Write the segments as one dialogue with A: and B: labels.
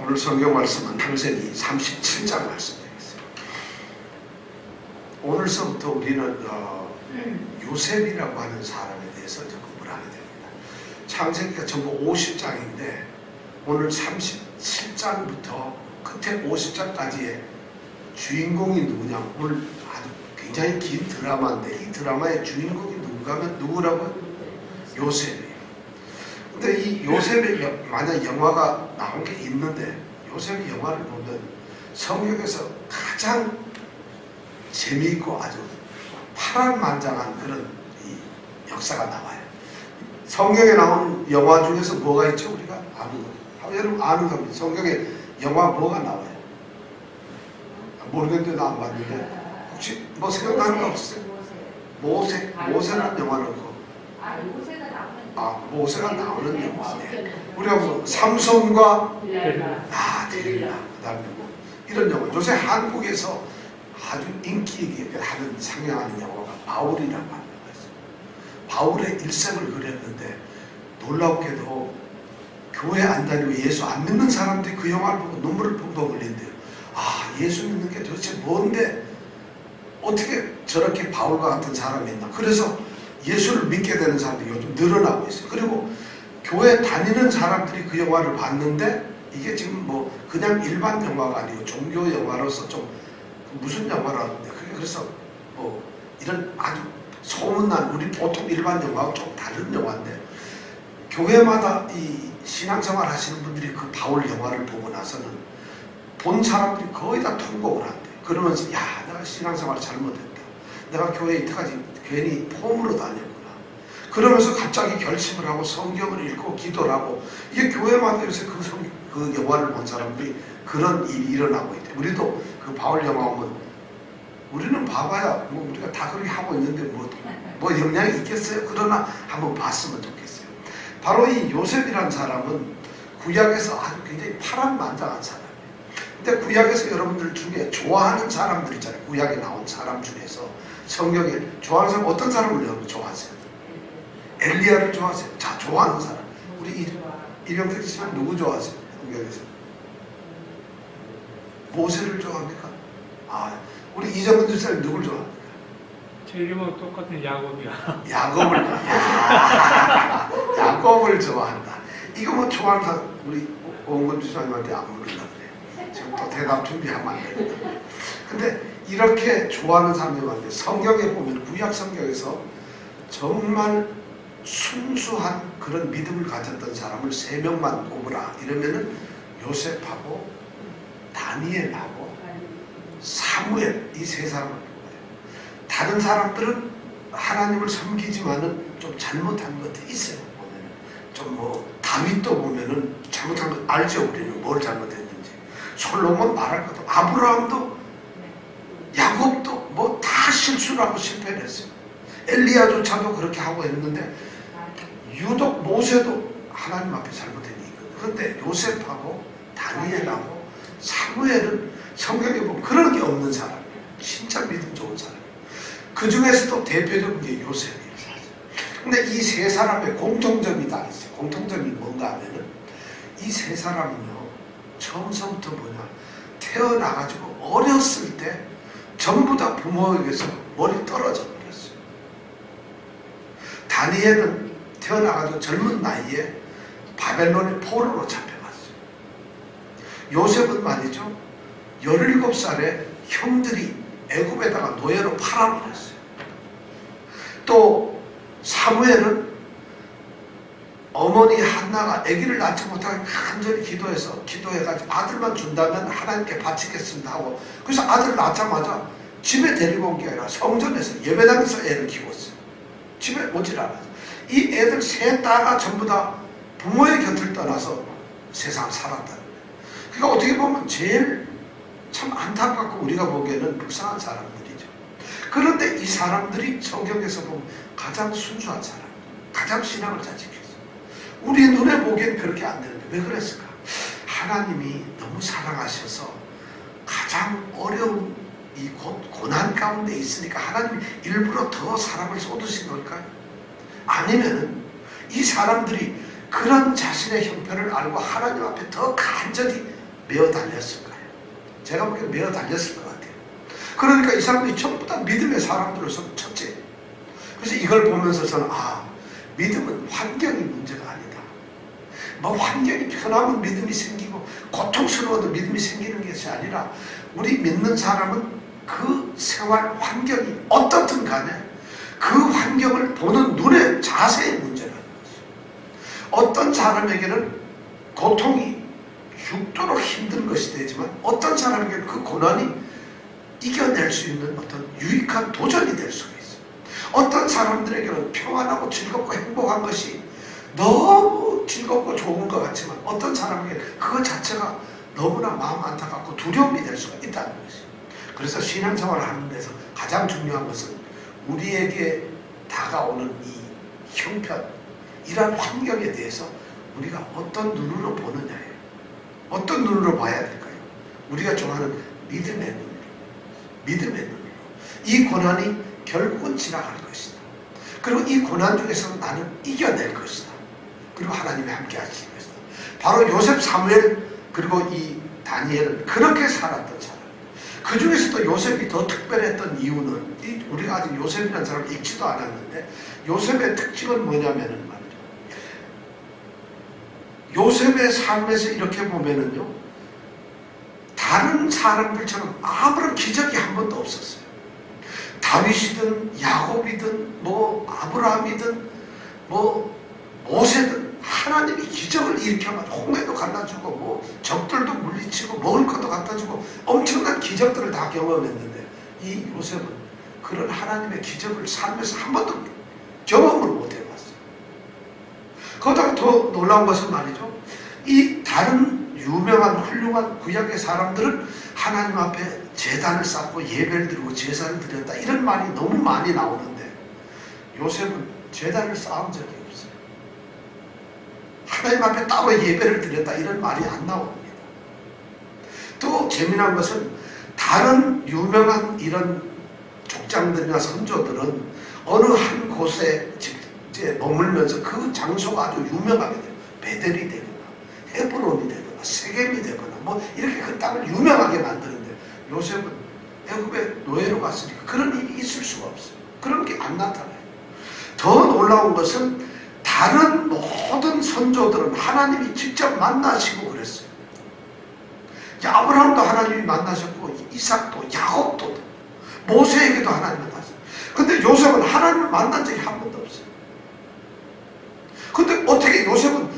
A: 오늘 성경 말씀은 창세기 37장 말씀 되겠습니다. 오늘서부터 우리는 요셉이라고 하는 사람에 대해서 공부를 하게 됩니다. 창세기가 전부 50장인데 오늘 37장부터 끝에 50장까지의 주인공이 누구냐, 오늘 아주 굉장히 긴 드라마인데 이 드라마의 주인공이 누구라고요? 요셉이에요. 근데 이 요셉의 만약 영화가 나온 게 있는데 요셉의 영화를 보면 성경에서 가장 재미있고 아주 파란만장한 그런 이 역사가 나와요. 성경에 나오는 영화 중에서 뭐가 있죠? 우리가 아는 거. 여러분 아는 겁니다. 성경에 영화 뭐가 나와요? 모르겠는데 나 안 봤는데 혹시 뭐 생각나는 거 없어요? 모세라는 영화는 모세가 나오는 영화네. 우리가 뭐 삼손과 데릴라 그다음에 뭐 이런 영화. 요새 한국에서 아주 인기 있게 하는 상영하는 영화가 바울이라고 하는 영화가 있어요. 바울의 일생을 그렸는데 놀랍게도 교회 안 다니고 예수 안 믿는 사람들이 그 영화를 보고 눈물을 펑펑 흘린대요. 아, 예수 믿는 게 도대체 뭔데 어떻게 저렇게 바울과 같은 사람이 있나. 그래서 예수를 믿게 되는 사람들이 요즘 늘어나고 있어요. 그리고 교회 다니는 사람들이 그 영화를 봤는데 이게 지금 뭐 그냥 일반 영화가 아니고 종교 영화로서 좀 무슨 영화라는데 그래서 뭐 이런 아주 소문난 우리 보통 일반 영화하고 좀 다른 영화인데 교회마다 이 신앙생활 하시는 분들이 그 바울 영화를 보고 나서는 본 사람들이 거의 다 통곡을 한대. 그러면서 야, 내가 신앙생활을 잘못했다. 내가 교회에 이때까지 괜히 폼으로 다녔구나. 그러면서 갑자기 결심을 하고 성경을 읽고 기도를 하고 이게 교회마다 요새 그 영화를 본 사람들이 그런 일이 일어나고 있대. 우리도 그 바울 영화 오면 우리는 봐봐야 뭐 우리가 다 그렇게 하고 있는데 뭐 영향이 있겠어요? 그러나 한번 봤으면 좋겠어요. 바로 이 요셉이라는 사람은 구약에서 아주 굉장히 파란만장한 사람이에요. 근데 구약에서 여러분들 중에 좋아하는 사람들 있잖아요. 구약에 나온 사람 중에서 성경에 좋아하는 사람 어떤 사람을 여러분 좋아하세요? 엘리야를 좋아하세요? 자, 좋아하는 사람. 우리 이병택 씨는 누구 좋아하세요? 성경에서 모세를 좋아합니까? 아, 우리 이정근 집사님 누굴 좋아합니까?
B: 제 이름은 똑같은 야곱이야.
A: 야곱을 좋아한다. 이거 뭐 좋아하는 사람 우리 원근 집사님한테 안 물으려고 그래. 지금 또 대답 준비하면 안 됩니다. 근데 이렇게 좋아하는 사람들 많은데 성경에 보면 구약 성경에서 정말 순수한 그런 믿음을 가졌던 사람을 3명만 꼽으라 이러면은 요셉하고 다니엘하고 사무엘 이 3사람을 꼽아요. 다른 사람들은 하나님을 섬기지만은 좀 잘못한 것도 있어요. 보면은 좀 뭐 다윗도 보면은 잘못한 거 알죠. 우리는 뭘 잘못했는지. 솔로몬 말할 것도 아브라함도 야곱도 뭐 다 실수를 하고 실패를 했어요. 엘리야조차도 그렇게 하고 했는데 유독 모세도 하나님 앞에 잘못된 일이 있거든요. 그런데 요셉하고 다니엘하고 사무엘은 성경에 보면 그런 게 없는 사람이에요. 진짜 믿음 좋은 사람이에요. 그 중에서도 대표적인 게 요셉이에요. 근데 이 3사람의 공통점이 다 있어요. 공통점이 뭔가 하면은 이 3사람은요 처음서부터 태어나가지고 어렸을 때 전부 다 부모에게서 머리 떨어져 버렸어요. 다니엘은 태어나가지고 젊은 나이에 바벨론의 포로로 잡혀갔어요. 요셉은 말이죠 17살에 형들이 애굽에다가 노예로 팔아버렸어요. 또 사무엘은 어머니 한나가 아기를 낳지 못하게 간절히 기도해가지고 아들만 준다면 하나님께 바치겠습니다 하고 그래서 아들을 낳자마자 집에 데리고 온 게 아니라 성전에서 예배당에서 애를 키웠어요. 집에 오질 않아요. 이 애들 3 다가 전부 다 부모의 곁을 떠나서 세상을 살았다는 거예요. 그러니까 어떻게 보면 제일 참 안타깝고 우리가 보기에는 불쌍한 사람들이죠. 그런데 이 사람들이 성경에서 보면 가장 순수한 사람, 가장 신앙을 잘 지켰어요. 우리 눈에 보기엔 그렇게 안 되는데 왜 그랬을까? 하나님이 너무 사랑하셔서 가장 어려운 이 고난 가운데 있으니까 하나님이 일부러 더 사랑을 쏟으신 걸까요? 아니면은 이 사람들이 그런 자신의 형편을 알고 하나님 앞에 더 간절히 메어 달렸을 거예요. 제가 보기에는 메어 달렸을 것 같아요. 그러니까 이 사람들이 전부 다 믿음의 사람들로서 첫째. 그래서 이걸 보면서 저는 믿음은 환경이 문제가 아니다. 뭐 환경이 편하면 믿음이 생기고 고통스러워도 믿음이 생기는 것이 아니라 우리 믿는 사람은 그 생활 환경이 어떻든 간에 그 환경을 보는 눈의 자세의 문제라는 거죠. 어떤 사람에게는 고통이 죽도록 힘든 것이 되지만 어떤 사람에게는 그 고난이 이겨낼 수 있는 어떤 유익한 도전이 될 수가 있어요. 어떤 사람들에게는 평안하고 즐겁고 행복한 것이 너무 즐겁고 좋은 것 같지만 어떤 사람에게 그것 자체가 너무나 마음 안타깝고 두려움이 될 수가 있다는 것이죠. 그래서 신앙생활을 하는 데서 가장 중요한 것은 우리에게 다가오는 이 형편, 이러한 환경에 대해서 우리가 어떤 눈으로 보느냐예요. 어떤 눈으로 봐야 될까요? 우리가 좋아하는 믿음의 눈으로. 믿음의 눈으로. 이 고난이 결국은 지나갈 것이다. 그리고 이 고난 중에서 나는 이겨낼 것이다. 그리고 하나님이 함께 하실 것이다. 바로 요셉, 사무엘, 그리고 이 다니엘은 그렇게 살았던 사람. 그 중에서도 요셉이 더 특별했던 이유는 우리가 아직 요셉이라는 사람을 읽지도 않았는데 요셉의 특징은 뭐냐면은 말이죠. 요셉의 삶에서 이렇게 보면은요, 다른 사람들처럼 아무런 기적이 한 번도 없었어요. 다윗이든 야곱이든 뭐 아브라함이든 뭐 모세든 하나님이 기적을 일으켜가지고 홍해도 갈라주고 뭐 적들도 물리치고 먹을 것도 갖다주고 엄청난 기적들을 다 경험했는데 이 요셉은 그런 하나님의 기적을 삶에서 한 번도 경험을 못 해봤어요. 거기다가 더 놀라운 것은 말이죠, 이 다른 유명한 훌륭한 구약의 사람들은 하나님 앞에 제단을 쌓고 예배를 드리고 제사를 드렸다 이런 말이 너무 많이 나오는데 요셉은 제단을 쌓은 적이 없어요. 하나님 앞에 따로 예배를 드렸다 이런 말이 안 나옵니다. 또 재미난 것은 다른 유명한 이런 족장들이나 선조들은 어느 한 곳에 이제 머물면서 그 장소가 아주 유명하게 돼요. 베델이 되거나 헤브론이 되거나 세겜이 되거나 뭐 이렇게 그 땅을 유명하게 만드는데 요셉은 애굽에 노예로 갔으니까 그런 일이 있을 수가 없어요. 그런 게 안 나타나요. 더 놀라운 것은 다른 모든 선조들은 하나님이 직접 만나시고 그랬어요. 아브라함도 하나님이 만나셨고 이삭도 야곱도 모세에게도 하나님이 만났어요. 근데 요셉은 하나님을 만난 적이 한 번도 없어요. 근데 어떻게 요셉은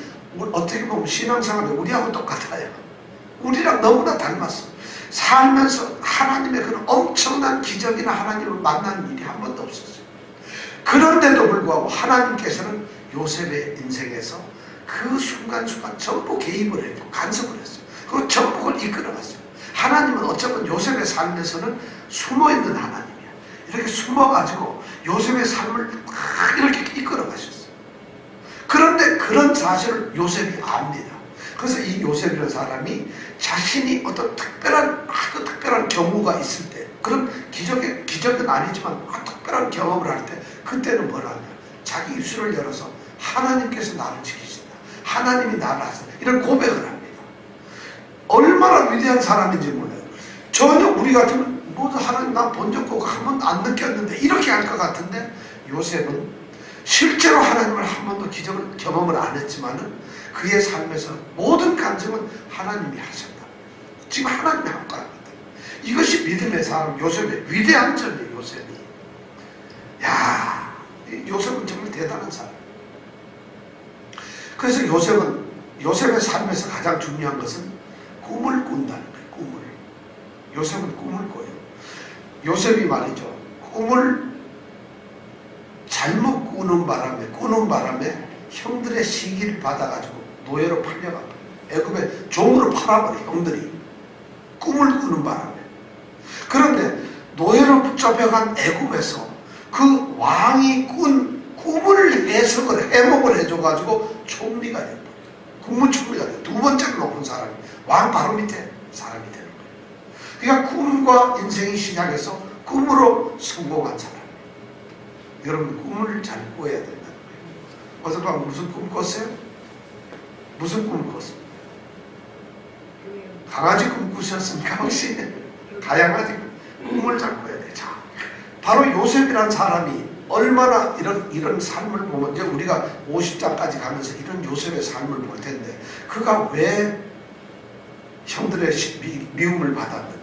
A: 어떻게 보면 신앙생활이 우리하고 똑같아요. 우리랑 너무나 닮았어. 살면서 하나님의 그런 엄청난 기적이나 하나님을 만나는 일이 한 번도 없었어요. 그런데도 불구하고 하나님께서는 요셉의 인생에서 그 순간순간 전부 개입을 했고 간섭을 했어요. 그리고 전부 그걸 이끌어갔어요. 하나님은 어쩌면 요셉의 삶에서는 숨어있는 하나님이야. 이렇게 숨어가지고 요셉의 삶을 이렇게 이끌어가셨어요. 그런데 그런 사실을 요셉이 압니다. 그래서 이 요셉이라는 사람이 자신이 어떤 아주 특별한 경우가 있을 때, 그런 기적은 아니지만 아주 특별한 경험을 할 때, 그때는 뭐라 하냐, 자기 입술을 열어서 하나님께서 나를 지키신다, 하나님이 나를 하신다, 이런 고백을 합니다. 얼마나 위대한 사람인지 몰라요. 전혀 우리 같으면 모두 하나님 나 본 적 없고 한 번도 안 느꼈는데 이렇게 할 것 같은데, 요셉은 실제로 하나님을 한 번도 기적을 경험을 안 했지만은 그의 삶에서 모든 간증은 하나님이 하셨다. 지금 하나님이 함께 합니다. 이것이 믿음의 사람 요셉의 위대한 점이에요. 요셉이. 야, 요셉은 정말 대단한 사람. 그래서 요셉의 삶에서 가장 중요한 것은 꿈을 꾼다는 거예요. 꿈을. 요셉은 꿈을 꿔요. 요셉이 말이죠, 꿈을 잘못 꾸는 바람에 형들의 시기를 받아가지고 노예로 팔려가고 애굽에 종으로 팔아버려. 형들이 꿈을 꾸는 바람에. 그런데 노예로 붙잡혀간 애굽에서 그 왕이 꾼 꿈을 해석을 해줘가지고 총리가 돼버려요. 국무총리가 돼요. 두 번째로 높은 사람이, 왕 바로 밑에 사람이 되는 거예요. 그러니까 꿈과 인생이 시작해서 꿈으로 성공한 사람. 여러분, 꿈을 잘 꿔야 된다는 거예요. 어제 밤 무슨 꿈 꿨어요? 무슨 꿈을 꿨어요? 강아지 꿈 꾸셨습니까 혹시? 다양하지 꿈을 잘 꿔야 돼. 자, 바로 요셉이란 사람이 얼마나 이런 삶을 보면 이제 우리가 50장까지 가면서 이런 요셉의 삶을 볼 텐데 그가 왜 형들의 미움을 받았는가?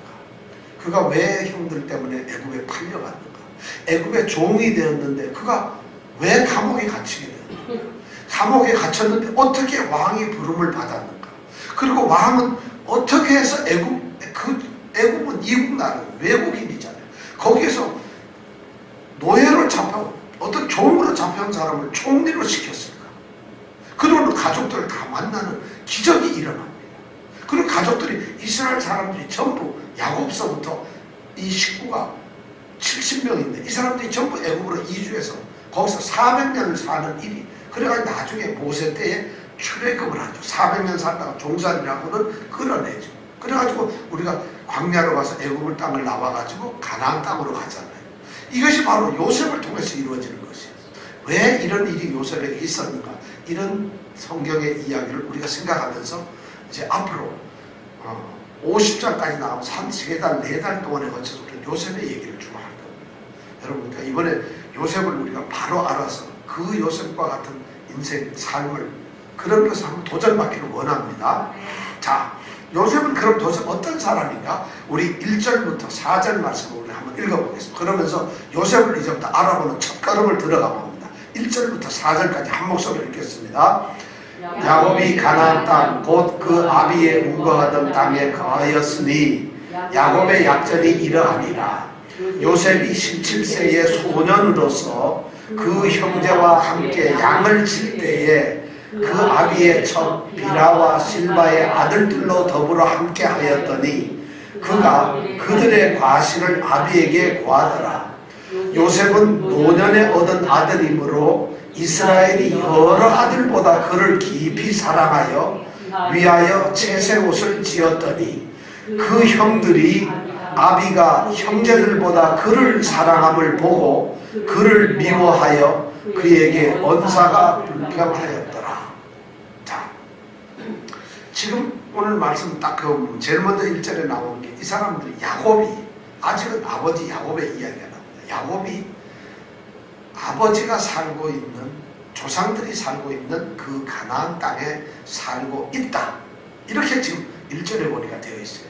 A: 그가 왜 형들 때문에 애굽에 팔려갔는가? 애굽의 종이 되었는데 그가 왜 감옥에 갇히게 되었는가? 감옥에 갇혔는데 어떻게 왕의 부름을 받았는가? 그리고 왕은 어떻게 해서 애굽은 이국 나라 외국인이잖아요. 거기에서 노예로 잡혀 어떤 종으로 잡혀온 사람을 총리로 시켰을까? 그리고 가족들을 다 만나는 기적이 일어납니다. 그리고 가족들이 이스라엘 사람들이 전부 야곱서부터 이 식구가 70명인데 이 사람들이 전부 애굽으로 이주해서 거기서 400년을 사는 일이 그래가지고 나중에 모세 때에 출애굽을 하죠. 400년 살다가 종살이라고는 끌어내죠. 그래가지고 우리가 광야로 가서 애굽을 땅을 나와가지고 가나안 땅으로 가잖아요. 이것이 바로 요셉을 통해서 이루어지는 것이에요. 왜 이런 일이 요셉에게 있었는가? 이런 성경의 이야기를 우리가 생각하면서 이제 앞으로 50장까지 나오면서 한 3달, 4달 동안에 걸쳐서 우리 요셉의 얘기를 주로 할 겁니다. 여러분, 그러니까 이번에 요셉을 우리가 바로 알아서 그 요셉과 같은 인생, 삶을 그런 것을 한번 도전받기를 원합니다. 자, 요셉은 그럼 도대체 어떤 사람인가? 우리 1절부터 4절 말씀을 우리 한번 읽어보겠습니다. 그러면서 요셉을 이제부터 알아보는 첫걸음을 들어가 봅니다. 1절부터 4절까지 한 목소리로 읽겠습니다. 야곱이 가나안 땅 곧 그 아비의 우거하던 땅에 거하였으니 야곱의 약전이 이러하니라. 요셉이 17세의 소년으로서 그 형제와 함께 양을 칠 때에 그 아비의 첫 비라와 실바의 아들들로 더불어 함께 하였더니 그가 그들의 과실을 아비에게 구하더라. 요셉은 노년에 얻은 아들이므로 이스라엘이 여러 아들보다 그를 깊이 사랑하여 위하여 채색 옷을 지었더니 그 형들이 아비가 형제들보다 그를 사랑함을 보고 그를 미워하여 그에게 언사가 불평하였더라. 자, 지금 오늘 말씀 딱 제일 먼저 1절에 나오는 게 이 사람들이 야곱이 아직은 아버지 야곱의 이야기가 나옵니다. 야곱이 아버지가 살고 있는 조상들이 살고 있는 그 가나안 땅에 살고 있다. 이렇게 지금 1절에 보니까 되어 있어요.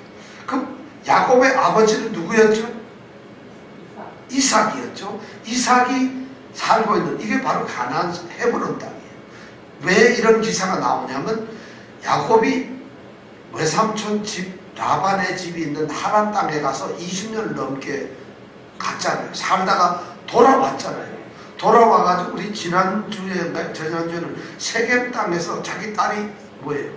A: 그럼 야곱의 아버지는 누구였죠? 이삭이었죠. 이삭이 살고 있는 이게 바로 가나안 헤브론 땅이에요. 왜 이런 기사가 나오냐면 야곱이 외삼촌 집 라반의 집이 있는 하란 땅에 가서 20년을 넘게 갔잖아요. 살다가 돌아왔잖아요. 돌아와가지고 우리 지난주에는 세겜 땅에서 자기 딸이 뭐예요?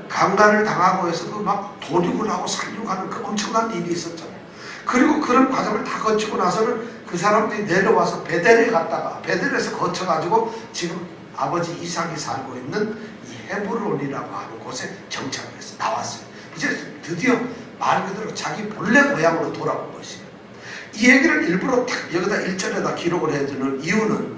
A: 강간을 당하고 해서 그 막 도륙을 하고 살육하는 그 엄청난 일이 있었잖아요. 그리고 그런 과정을 다 거치고 나서는 그 사람들이 내려와서 베델에 갔다가 베델에서 거쳐가지고 지금 아버지 이삭이 살고 있는 이 헤브론이라고 하는 곳에 정착을 해서 나왔어요. 이제 드디어 말 그대로 자기 본래 고향으로 돌아온 것이에요. 이 얘기를 일부러 딱 여기다 1절에다 기록을 해주는 이유는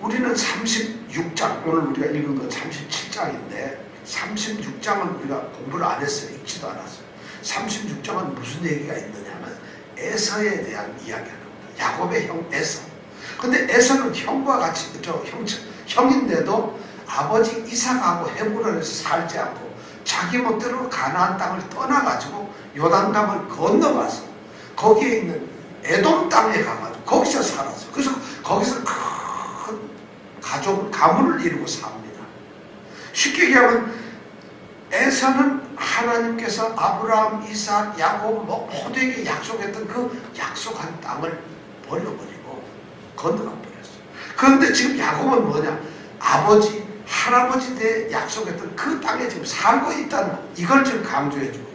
A: 우리는 36장, 오늘 우리가 읽은 건 37장인데 36장은 우리가 공부를 안 했어요. 읽지도 않았어요. 36장은 무슨 얘기가 있느냐면 에서에 대한 이야기가 나옵니다. 야곱의 형 에서. 근데 에서는 형과 같이 형인데도 아버지 이삭하고 헤브론에서 살지 않고 자기 멋대로 가나안 땅을 떠나가지고 요단강을 건너가서 거기에 있는 에돔 땅에 가가지고 거기서 살았어요. 그래서 거기서 큰 가문을 이루고 삽니다. 쉽게 얘기하면 에서는 하나님께서 아브라함, 이삭, 야곱 모두에게 약속했던 그 약속한 땅을 버려버리고 건너가 버렸어요. 그런데 지금 야곱은 뭐냐? 아버지, 할아버지 때 약속했던 그 땅에 지금 살고 있다는 이걸 지금 강조해주고 있어요.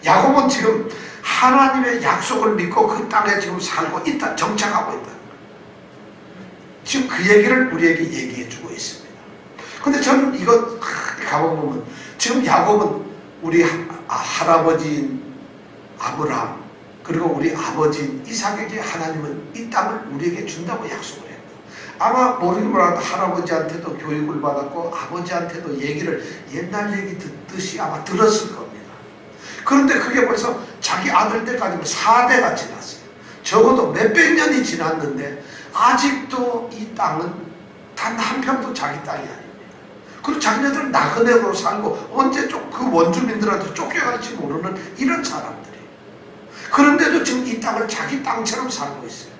A: 야곱은 지금 하나님의 약속을 믿고 그 땅에 지금 살고 있다, 정착하고 있다. 지금 그 얘기를 우리에게 얘기해주고 있습니다. 근데 저는 이거 가보면 지금 야곱은 우리 할아버지인 아브라함 그리고 우리 아버지인 이삭에게 하나님은 이 땅을 우리에게 준다고 약속을 했다. 아마 모르긴 몰라도 할아버지한테도 교육을 받았고 아버지한테도 얘기를 옛날 얘기 듣듯이 아마 들었을 겁니다. 그런데 그게 벌써 자기 아들 때까지 4대가 지났어요. 적어도 몇백 년이 지났는데 아직도 이 땅은 단 한 평도 자기 땅이 아닙니다. 그리고 자기네들은 나그네로 살고 언제 그 원주민들한테 쫓겨갈지 모르는 이런 사람들이. 그런데도 지금 이 땅을 자기 땅처럼 살고 있어요.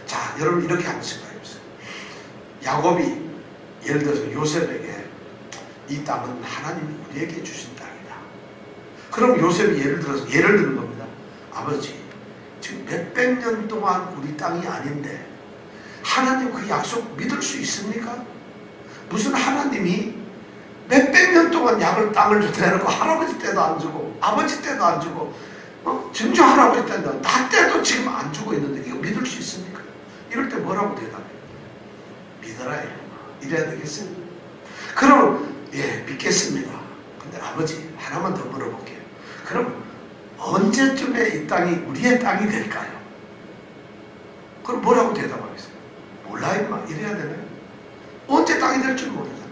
A: 자, 여러분 이렇게 한번 생각해보세요. 야곱이 예를 들어서 요셉에게 이 땅은 하나님이 우리에게 주신 땅이다. 그럼 요셉이 예를 드는 겁니다. 아버지, 지금 몇백 년 동안 우리 땅이 아닌데 하나님 그 약속 믿을 수 있습니까? 무슨 하나님이 몇백 년 동안 땅을 대놓고 할아버지 때도 안 주고 아버지 때도 안 주고 증조 할아버지 때도 나 때도 지금 안 주고 있는데 이거 믿을 수 있습니까? 이럴 때 뭐라고 대답해요? 믿어라 이래야 되겠어요? 그럼 예, 믿겠습니다. 근데 아버지 하나만 더 물어볼게요. 그럼 언제쯤에 이 땅이 우리의 땅이 될까요? 그럼 뭐라고 대답하겠어요? 몰라 임마 이래야 되나요? 언제 땅이 될 줄 모르잖아요.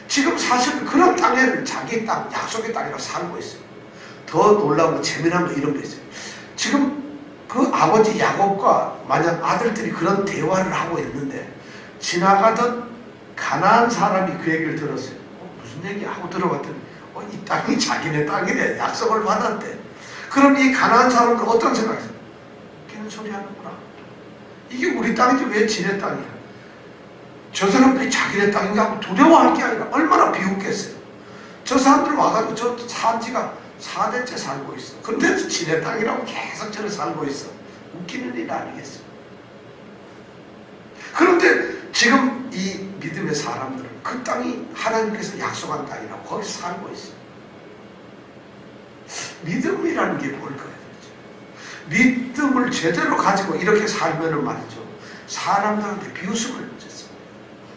A: 지금 사실 그런 땅에는 자기 땅, 약속의 땅이라 살고 있어요. 더 놀라운 재미난 거 이런 거 있어요. 지금 그 아버지 야곱과 만약 아들들이 그런 대화를 하고 있는데 지나가던 가나안 사람이 그 얘기를 들었어요. 무슨 얘기 하고 들어봤더니 이 땅이 자기네 땅이래. 약속을 받았대. 그럼 이 가나안 사람들은 어떤 생각이었어요? 걔는 소리 하는구나. 이게 우리 땅이지 왜 지네 땅이야? 저 사람들이 자기네 땅인가 하고 두려워할 게 아니라 얼마나 비웃겠어요. 저 사람들 와가지고 저 산지가 4대째 살고 있어. 근데도 지네 땅이라고 계속 저를 살고 있어. 웃기는 일 아니겠어요? 그런데 지금 이 믿음의 사람들은 그 땅이 하나님께서 약속한 땅이라고 거기서 살고 있어요. 믿음이라는 게 뭘까요? 믿음을 제대로 가지고 이렇게 살면은 말이죠. 사람들한테 비웃음을 줬어요.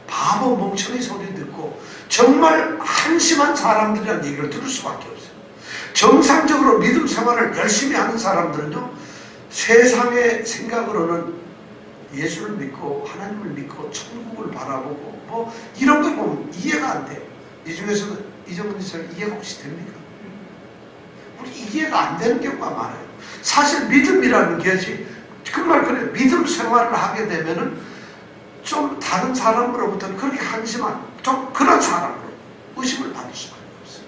A: 바보 멍청이 소리 듣고 정말 한심한 사람들이라는 얘기를 들을 수밖에 없어요. 정상적으로 믿음 생활을 열심히 하는 사람들은요, 세상의 생각으로는 예수를 믿고 하나님을 믿고 천국을 바라보고 뭐 이런 거 보면 이해가 안 돼요. 이 중에서는 이정은이처럼 이해가 혹시 됩니까? 우리 이해가 안 되는 경우가 많아요. 사실 믿음이라는 것이 정말 그래. 믿음 생활을 하게 되면은 좀 다른 사람으로부터는 그렇게 한심한 좀 그런 사람으로 의심을 받을 수밖에 없어요.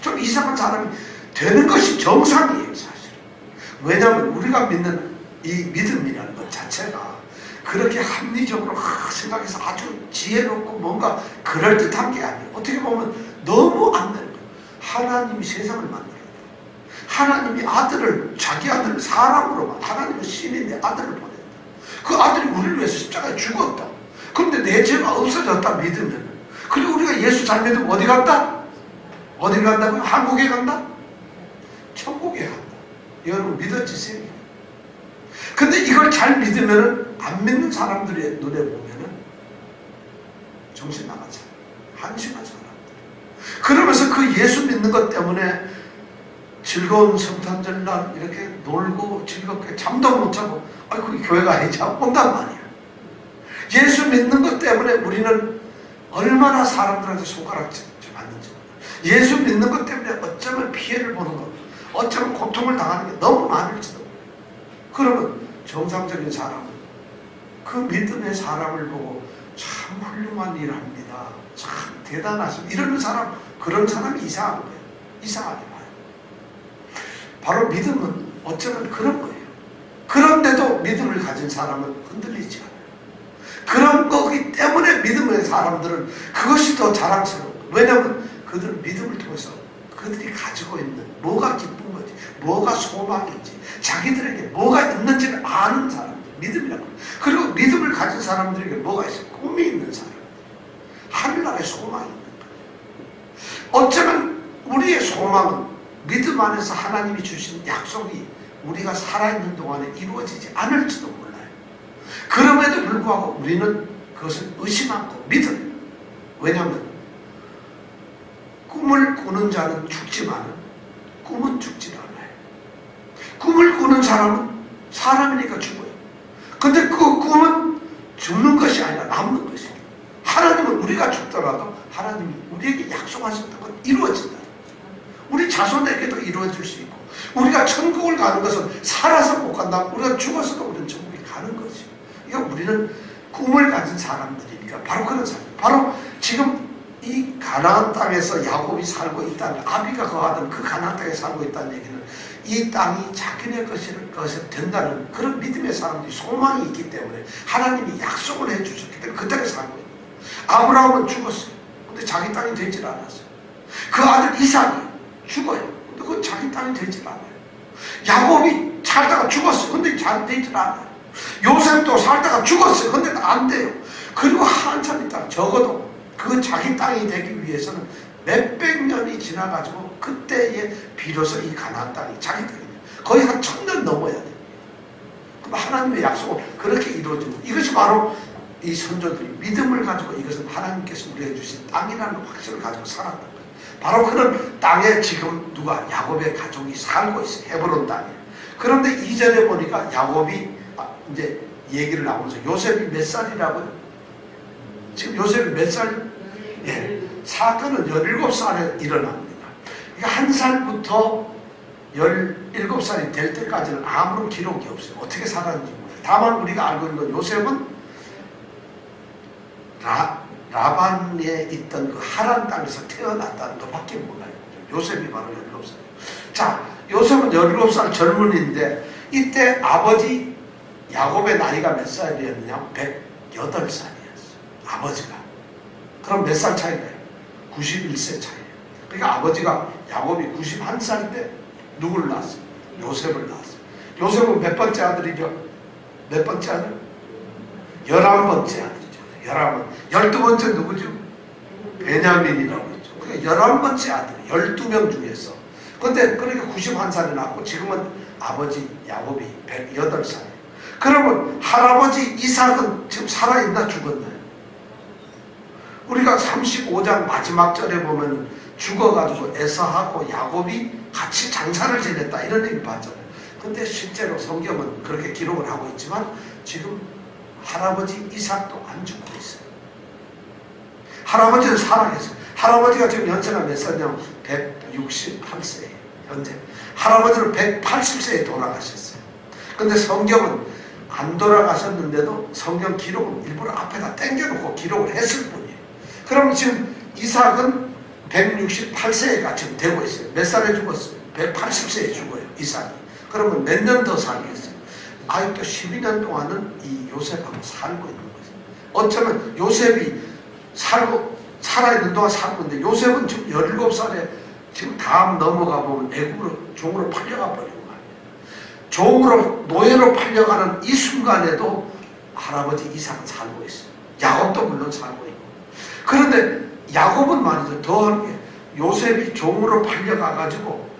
A: 좀 이상한 사람이 되는 것이 정상이에요, 사실. 왜냐하면 우리가 믿는 이 믿음이라는 것 자체가 그렇게 합리적으로 생각해서 아주 지혜롭고 뭔가 그럴듯한 게 아니에요. 어떻게 보면 너무 안 되는 거예요. 하나님이 세상을 만들었다. 하나님이 자기 아들을 사람으로만, 하나님은 신인의 아들을 보냈다. 그 아들이 우리를 위해서 십자가에 죽었다. 그런데 내 죄가 없어졌다 믿으면, 그리고 우리가 예수 잘 믿으면 어디 간다? 어디 간다고요? 한국에 간다? 천국에 간다. 여러분 믿어지세요? 근데 이걸 잘 믿으면은 안 믿는 사람들의 눈에 보면은 정신 나가잖아요. 한심한 사람들. 그러면서 그 예수 믿는 것 때문에 즐거운 성탄절날 이렇게 놀고 즐겁게 잠도 못 자고 그 교회 가야지 하고 온단 말이야. 예수 믿는 것 때문에 우리는 얼마나 사람들한테 손가락질 받는지 몰라. 예수 믿는 것 때문에 어쩌면 피해를 보는 것, 어쩌면 고통을 당하는 게 너무 많을지도 몰라. 그러면 정상적인 사람은 그 믿음의 사람을 보고 참 훌륭한 일을 합니다. 참 대단하십니다. 이러는 사람, 그런 사람이 이상한 거예요. 이상하게 봐요. 바로 믿음은 어쩌면 그런 거예요. 그런데도 믿음을 가진 사람은 흔들리지 않아요. 그런 거기 때문에 믿음의 사람들은 그것이 더 자랑스러워. 왜냐하면 그들은 믿음을 통해서 그들이 가지고 있는 뭐가 기쁜 건지, 뭐가 소망인지, 자기들에게 뭐가 있는지를 아는 사람들, 믿음이라고. 그리고 믿음을 가진 사람들에게 뭐가 있어요? 꿈이 있는 사람, 하늘나라의 소망이 있는 거예요. 어쩌면 우리의 소망은 믿음 안에서 하나님이 주신 약속이 우리가 살아있는 동안에 이루어지지 않을지도 몰라요. 그럼에도 불구하고 우리는 그것을 의심 않고 믿어요. 왜냐하면 꿈을 꾸는 자는 죽지만 꿈은 죽지 않아요. 꿈을 꾸는 사람은 사람이니까 죽어요. 근데 그 꿈은 죽는 것이 아니라 남는 것이에요. 하나님은 우리가 죽더라도 하나님이 우리에게 약속하셨던 건 이루어진다. 우리 자손에게도 이루어질 수 있고, 우리가 천국을 가는 것은 살아서 못 간다. 우리가 죽어서도 우리는 천국에 가는 거지. 이거 우리는 꿈을 가진 사람들이니까 바로 그런 사람. 바로 지금 이 가나안 땅에서 야곱이 살고 있다는, 아비가 거하던 그 가나안 땅에 살고 있다는 얘기는 이 땅이 자기네 것이 된다는 그런 믿음의 사람들이 소망이 있기 때문에 하나님이 약속을 해주셨기 때문에 그 땅에 살고 있는 거예요. 아브라함은 죽었어요. 근데 자기 땅이 되질 않았어요. 그 아들 이삭이 죽어요. 근데 그건 자기 땅이 되질 않아요. 야곱이 살다가 죽었어요. 근데 잘 되질 않아요. 요셉도 살다가 죽었어요. 근데 안 돼요. 그리고 한참 있다가 적어도 그 자기 땅이 되기 위해서는 몇백 년이 지나가지고 그때에 비로소 이 가나안 땅이 자기 땅이에요. 거의 한 1000년 넘어야 돼요. 그럼 하나님의 약속은 그렇게 이루어지고, 이것이 바로 이 선조들이 믿음을 가지고 이것은 하나님께서 우리에게 주신 땅이라는 확신을 가지고 살았던 거예요. 바로 그런 땅에 지금 누가? 야곱의 가족이 살고 있어요. 헤브론 땅에. 그런데 이전에 보니까 야곱이 이제 얘기를 나오면서 요셉이 몇 살이라고요? 지금 요셉이 몇 살? 예, 사건은 17살에 일어납니다. 그러니까 1살부터 17살이 될 때까지는 아무런 기록이 없어요. 어떻게 살았는지 몰라요. 다만 우리가 알고 있는 건 요셉은 라반에 있던 그 하란 땅에서 태어났다는 것밖에 몰라요. 요셉이 바로 17살. 자, 요셉은 17살 젊은이인데 이때 아버지 야곱의 나이가 몇 살이었느냐? 108살이었어요. 아버지가. 그럼 몇 살 차이가요? 91세 차이예요. 그러니까 아버지가 야곱이 91살 때 누구를 낳았어요? 요셉을 낳았어요. 요셉은 몇 번째 아들이죠? 몇 번째 아들? 11번째 아들이죠. 12번째 누구죠? 베냐민이라고 했죠. 그러니까 11번째 아들, 12명 중에서. 근데 그러니까 91살에 낳고 지금은 아버지 야곱이 108살이에요. 그러면 할아버지 이삭은 지금 살아있나 죽었나요? 우리가 35장 마지막 절에 보면 죽어가지고 에서하고 야곱이 같이 장사를 지냈다 이런 얘기 봤잖아요. 근데 실제로 성경은 그렇게 기록을 하고 있지만 지금 할아버지 이삭도 안 죽고 있어요. 할아버지는 살아계세요. 할아버지가 지금 연세가 몇 살이냐면 168세예요. 현재. 할아버지는 180세에 돌아가셨어요. 근데 성경은 안 돌아가셨는데도 성경 기록은 일부러 앞에다 땡겨놓고 기록을 했을 뿐이에요. 그럼 지금 이삭은 168세가 지금 되고 있어요. 몇 살에 죽었어요? 180세에 죽어요. 이삭이. 그러면 몇 년 더 살겠어요? 아직도 12년 동안은 이 요셉하고 살고 있는 거죠. 어쩌면 요셉이 살아있는 동안 살고 있는데 요셉은 지금 17살에 지금 다음 넘어가 보면 애국으로 종으로 팔려가 버리고 말이에요. 종으로 노예로 팔려가는 이 순간에도 할아버지 이삭은 살고 있어요. 야곱도 물론 살고 있고. 그런데 야곱은 말이죠. 더한 게 요셉이 종으로 팔려가가지고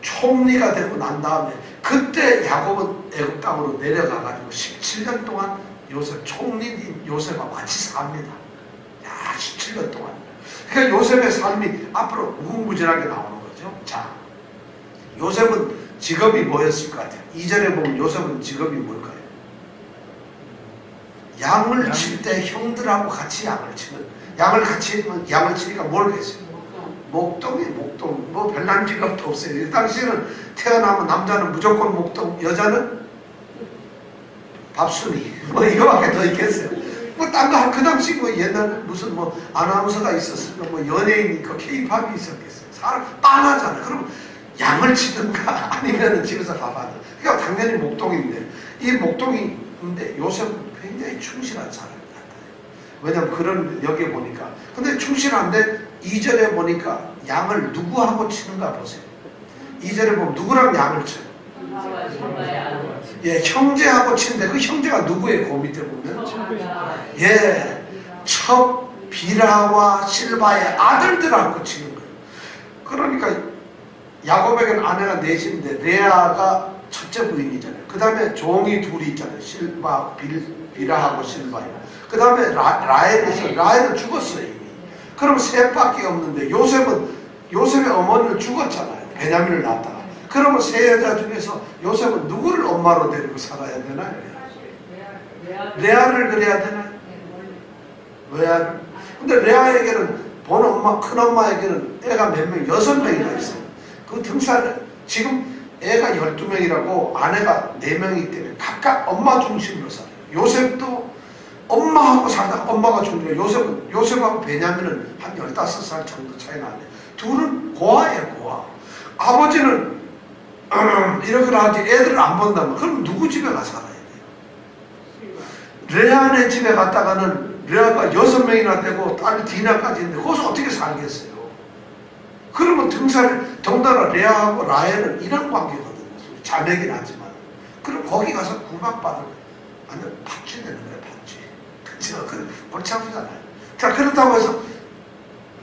A: 총리가 되고 난 다음에 그때 야곱은 애굽 땅으로 내려가가지고 17년 동안 요셉 총리인 요셉과 같이 삽니다. 야, 17년 동안. 그러니까 요셉의 삶이 앞으로 무궁무진하게 나오는 거죠. 자, 요셉은 직업이 뭐였을 것 같아요? 이전에 보면 요셉은 직업이 뭘까요? 양을 칠 때 형들하고 같이 양을 치는, 양을 치니까 뭘 했어요? 목동이 목동. 뭐 별난 직업도 없어요. 이 당시에는 태어나면 남자는 무조건 목동, 여자는 밥순이. 뭐 이거밖에 더 있겠어요. 뭐 딴 거 그 당시 뭐 옛날에 무슨 뭐 아나운서가 있었으면 뭐 연예인 있고 K-팝이 있었겠어요. 사람 빤하잖아. 그럼 양을 치든가 아니면 집에서 밥하든. 그러니까 당연히 목동인데 이 목동인데 요셉은 굉장히 충실한 사람이 같아요. 왜냐면 그런 여기에 보니까. 근데 충실한데 이전에 보니까 양을 누구하고 치는가 보세요. 이전에 보면 누구랑 양을 쳐요? 예, 형제하고 치는데 그 형제가 누구예요? 그 밑에 보면 예, 첩, 비라와 실바의 아들들하고 치는 거예요. 그러니까 야곱에게는 아내가 넷인데 레아가 첫째 부인이잖아요. 그 다음에 종이 둘이 있잖아요. 실바, 비라하고 실바예요. 그 다음에 라헬은 죽었어요 이미. 그럼 셋밖에 없는데 요셉의 어머니는 죽었잖아요. 베냐민을 낳았다가. 그러면 세 여자 중에서 요셉은 누구를 엄마로 데리고 살아야 되나요? 레아를 그래야 되나요? 레아를. 근데 레아에게는 본 엄마, 큰 엄마에게는 애가 몇 명? 6명이나 있어요. 그 등산을 지금 애가 12명이라고 아내가 4명이기 때문에 각각 엄마 중심으로 살아요. 요셉도 엄마하고 살다가 엄마가 중심이에요. 요셉하고 베냐민은 한 15살 정도 차이 나는데 둘은 고아예요, 고아. 아버지는 이렇게 하지 애들을 안 본다면 그럼 누구 집에 가 살아야 돼요? 레아네 집에 갔다가는 레아가 6명이나 되고 딸 디나까지 있는데 거기서 어떻게 살겠어요? 그러면 등산을 더군다나 레아하고 라헬은 이런 관계거든요. 자매긴 하지만 그럼 거기 가서 구박받을 완전 팥쥐 되는 거예요. 팥쥐. 그렇죠? 그 골치 아프잖아요. 자, 그렇다고 해서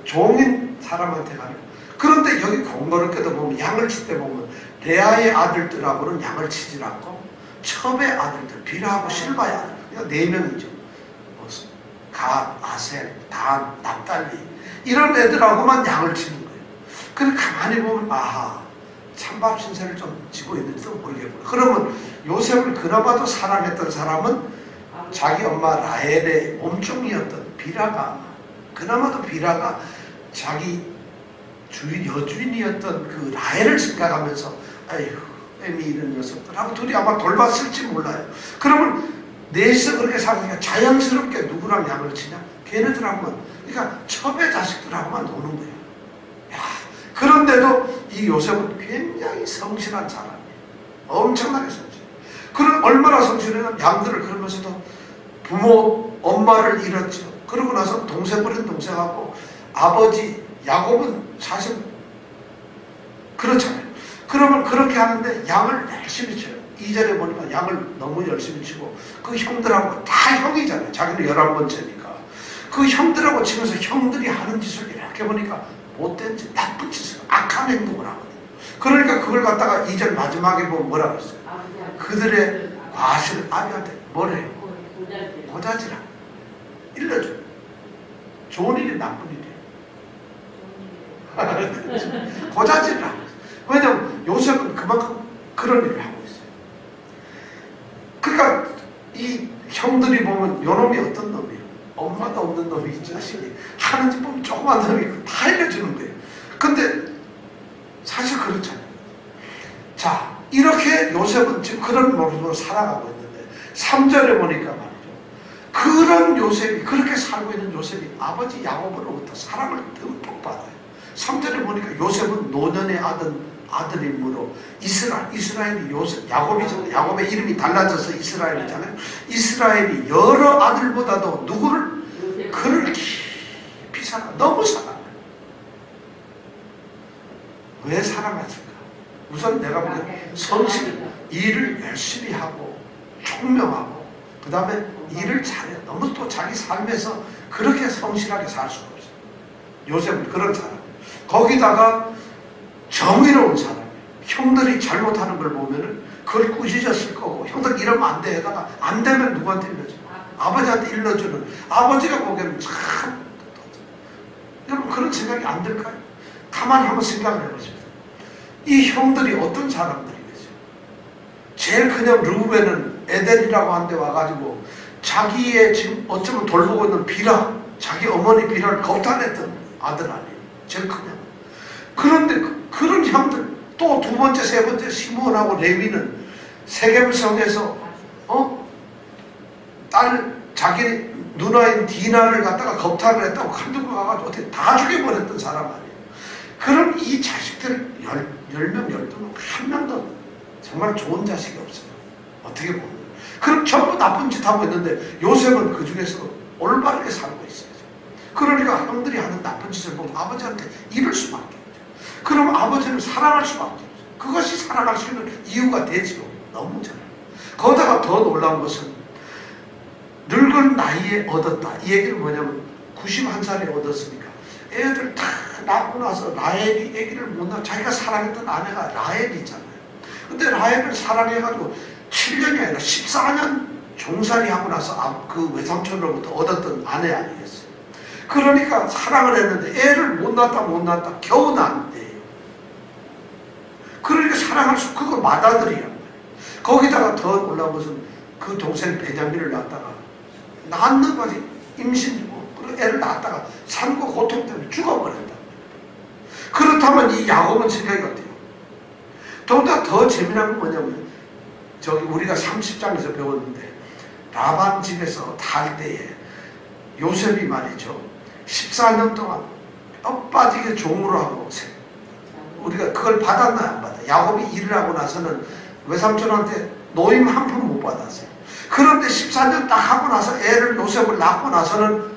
A: 종인 사람한테 가는. 그런데 여기 공교롭게도 보면 양을 칠 때 보면 레아의 아들들하고는 양을 치질 않고 첩의 아들들 빌하하고 실바의 아들 그러니까 4명이죠. 갓, 아셀, 단, 납달리 이런 애들하고만 양을 치는 거예요. 그래서 가만히 보면 아하 찬밥 신세를 좀 지고 있는지도 모르겠구나. 그러면 요셉을 그나마도 사랑했던 사람은 자기 엄마 라헬의 몸종이었던 비라가 그나마도 비라가 자기 여주인이었던 그 라헬을 생각하면서 아휴 애미 이런 녀석들하고 둘이 아마 돌봤을지 몰라요. 그러면 넷이서 그렇게 사니까 자연스럽게 누구랑 양을 치냐? 걔네들하고만 그러니까 첩의 자식들하고만 노는 거예요. 야, 그런데도 이 요셉은 굉장히 성실한 사람이에요. 엄청나게 성실해요. 그럼 얼마나 성실해요? 양들을 그러면서도 부모, 엄마를 잃었죠. 그러고 나서 동생 버린 동생하고 아버지 야곱은 사실 그렇잖아요. 그러면 그렇게 하는데 양을 열심히 쳐요. 2절에 보니까 양을 너무 열심히 치고 그 형들하고 다 형이잖아요. 자기는 11번째니까. 그 형들하고 치면서 형들이 하는 짓을 이렇게 보니까 못된 짓, 나쁜 짓을, 악한 행동을 하거든요. 그러니까 그걸 갖다가 2절 마지막에 보면 뭐라 그랬어요? 그들의 과실을 아비한테 뭐래요? 고자지라. 일러줘. 좋은 일이 나쁜 일이에요. 고자지라. 왜냐면 요셉은 그만큼 그런 일을 하고 있어요. 그러니까 이 형들이 보면 요놈이 어떤 놈이에요? 엄마도 없는 놈이 이 자식이 하는 짓 보면 조그만 놈이 다 알려주는 거예요. 근데 사실 그렇잖아요. 자, 이렇게 요셉은 지금 그런 모습으로 살아가고 있는데 3절에 보니까 말이죠. 그런 요셉이 그렇게 살고 있는 요셉이 아버지 야곱으로부터 사랑을 듬뿍 받아요. 3절에 보니까 요셉은 노년의 아들이므로 이스라엘이 요셉, 야곱이죠. 야곱의 이름이 달라져서 이스라엘이잖아요. 이스라엘이 여러 아들보다도 누구를? 그를 깊이 너무 사랑해요. 왜 사랑했을까? 우선 내가 보기엔 성실, 일을 열심히 하고 총명하고 그 다음에 일을 잘해요. 너무 또 자기 삶에서 그렇게 성실하게 살 수가 없어요. 요셉은 그런 사람이에요. 거기다가 정의로운 사람이에요. 형들이 잘못하는 걸 보면은 그걸 꾸짖었을 거고 형들 이러면 안 돼 하다가 안 되면 누구한테 일러줘? 아버지한테 일러주는 아버지가 보기에는 참 여러분 그런 생각이 안 들까요? 가만히 한번 생각을 해보십시오. 이 형들이 어떤 사람들이겠어요? 제일 그냥 르우벤은 에델이라고 한 데 와가지고 자기의 지금 어쩌면 돌보고 있는 비라 자기 어머니 비라를 겁탈했던 아들 아니에요. 제일 크면. 그런데 그런 형들 또 두 번째 세 번째 시므온하고 레위는 세겜성에서 딸 자기 누나인 디나를 갖다가 겁탈을 했다고 감독을 가가지고 어떻게 다 죽여버렸던 사람 아니에요. 그럼 이 자식들 10명 12명 한 명도 정말 좋은 자식이 없어요. 어떻게 보면 그럼 전부 나쁜 짓 하고 있는데 요셉은 그 중에서 올바르게 살고 있어요. 그러니까 형들이 하는 나쁜 짓을 보면 아버지한테 이럴 수밖에 없죠. 그럼 아버지는 사랑할 수밖에 없어요. 그것이 사랑할 수 있는 이유가 되지요. 너무 잘해요. 거기다가 더 놀라운 것은 늙은 나이에 얻었다. 이 얘기는 뭐냐면 91살에 얻었으니까 애들 다 낳고 나서 라헬이 애기를 못 낳아 자기가 사랑했던 아내가 라헬이잖아요. 근데 라헬을 사랑해가지고 7년이 아니라 14년 종살이 하고 나서 그 외삼촌으로부터 얻었던 아내 아니겠어요. 그러니까 사랑을 했는데 애를 못 낳았다 겨우 낳았대요. 그러니까 사랑할 수 그거 맏아들이란 말이에요. 거기다가 더 놀라운 것은 그 동생 베냐민을 낳았다가 낳는 것이 임신이고 그리고 애를 낳았다가 삶과 고통 때문에 죽어버렸다. 그렇다면 이 야곱은 생각이 어때요? 더군다나 더 재미난 건 뭐냐면 저기 우리가 30장에서 배웠는데 라반 집에서 탈 때에 요셉이 말이죠. 14년 동안 엇빠지게 종으로 하고 우리가 그걸 받았나 안 받아? 야곱이 일을 하고 나서는 외삼촌한테 노임 한 푼 못 받았어요. 그런데 14년 딱 하고 나서 애를 요셉을 낳고 나서는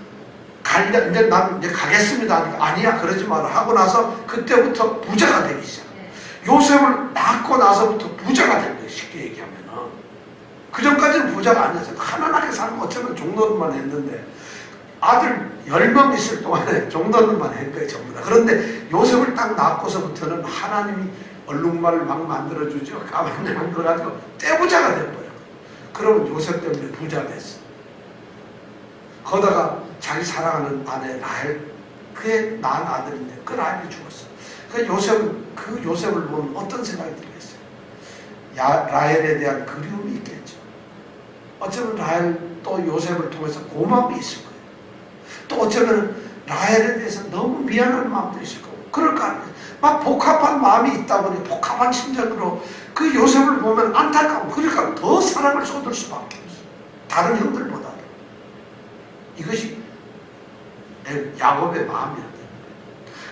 A: 이제 난 이제 가겠습니다 하니까 아니야 그러지 마라 하고 나서 그때부터 부자가 되기 시작해요. 요셉을 낳고 나서부터 부자가 된 거예요. 쉽게 얘기하면은. 그 전까지는 부자가 아니었어요. 가난하게 살면 어쩌면 종노릇만 했는데 아들 10명 있을 동안에 종노릇만 한 거예요. 전부 다. 그런데 요셉을 딱 낳고서부터는 하나님이 얼룩말을 막 만들어주죠. 가만히 만들어가지고 떼부자가 돼버려요. 그러면 요셉 때문에 부자가 됐어. 거다가 자기 사랑하는 아내 라헬, 그의 낳은 아들인데 그 라헬이 죽었어. 그 요셉을 보면 어떤 생각이 들겠어요? 라헬에 대한 그리움이 있겠죠. 어쩌면 라헬 또 요셉을 통해서 고마움이 있을 거예요. 또 어쩌면 라헬에 대해서 너무 미안한 마음도 있을 거고 그럴 거 아니에요. 막 복합한 마음이 있다 보니 복합한 심정으로 그 요셉을 보면 안타까워. 그러니까 더 사랑을 쏟을 수밖에 없어요. 다른 형들보다. 이것이 야곱의 마음이었다.